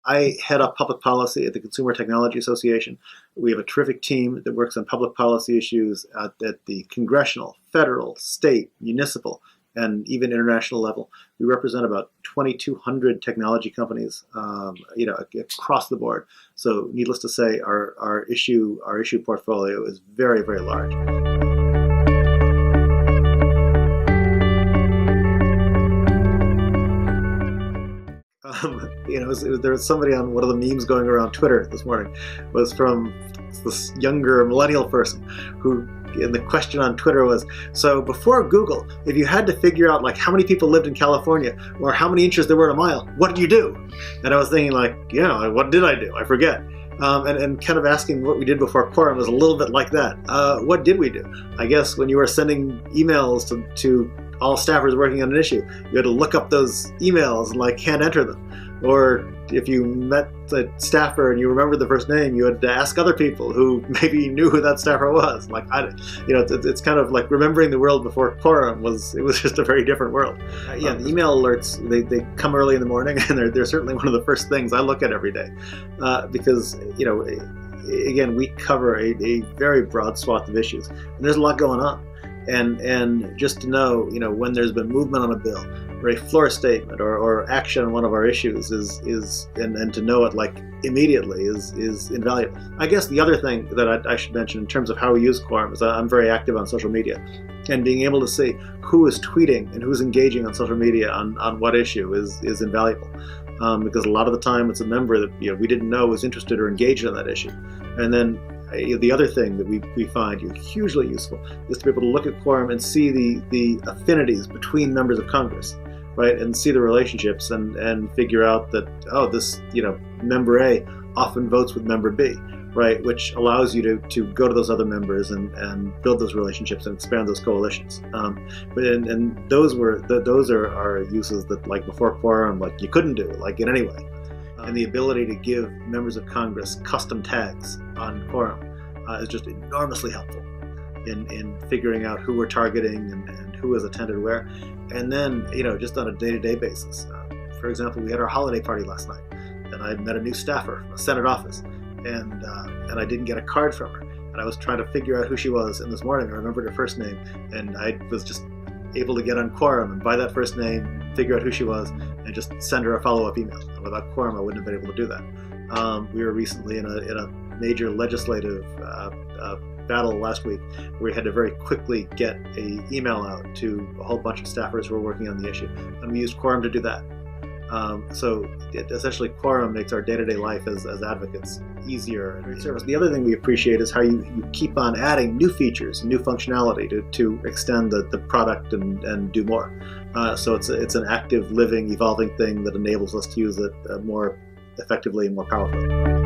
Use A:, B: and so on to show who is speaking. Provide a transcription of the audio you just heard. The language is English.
A: I head up public policy at the Consumer Technology Association. We have a terrific team that works on public policy issues at the congressional, federal, state, municipal, and even international level. We represent about 2,200 technology companies, across the board. So, needless to say, our issue portfolio is very, very large. There was somebody on one of the memes going around Twitter this morning, was from this younger millennial person who, and the question on Twitter was, so before Google, if you had to figure out like how many people lived in California or how many inches there were in a mile, what did you do? And I was thinking what did I do? I forget. And kind of asking what we did before Quorum was a little bit like that. What did we do? I guess when you were sending emails to all staffers working on an issue, you had to look up those emails and hand enter them. Or if you met a staffer and you remembered the first name, you had to ask other people who maybe knew who that staffer was. It's kind of like remembering the world before Quorum was just a very different world. The email alerts, they come early in the morning, and they're certainly one of the first things I look at every day, because again, we cover a very broad swath of issues, and there's a lot going on. And just to know, when there's been movement on a bill or a floor statement or action on one of our issues and to know it immediately is invaluable. I guess the other thing that I should mention in terms of how we use Quorum is I'm very active on social media, and being able to see who is tweeting and who's engaging on social media on what issue is invaluable. Because a lot of the time it's a member that we didn't know was interested or engaged in that issue. And then the other thing that we find hugely useful is to be able to look at Quorum and see the affinities between members of Congress, right? And see the relationships and figure out that, this, member A often votes with member B, right? Which allows you to go to those other members and build those relationships and expand those coalitions. And those are uses that before Quorum, you couldn't do in any way. And the ability to give members of Congress custom tags on Quorum is just enormously helpful in figuring out who we're targeting and who has attended where. And then, just on a day-to-day basis. For example, we had our holiday party last night, and I met a new staffer from a Senate office, and I didn't get a card from her. And I was trying to figure out who she was, and this morning I remembered her first name, and I was just able to get on Quorum and by that first name, figure out who she was, and just send her a follow-up email. And without Quorum, I wouldn't have been able to do that. We were recently in a major legislative battle last week where we had to very quickly get an email out to a whole bunch of staffers who were working on the issue, and we used Quorum to do that. So essentially, Quorum makes our day-to-day life as advocates easier and great service. The other thing we appreciate is how you keep on adding new features, new functionality to extend the product and do more. So it's an active, living, evolving thing that enables us to use it more effectively and more powerfully.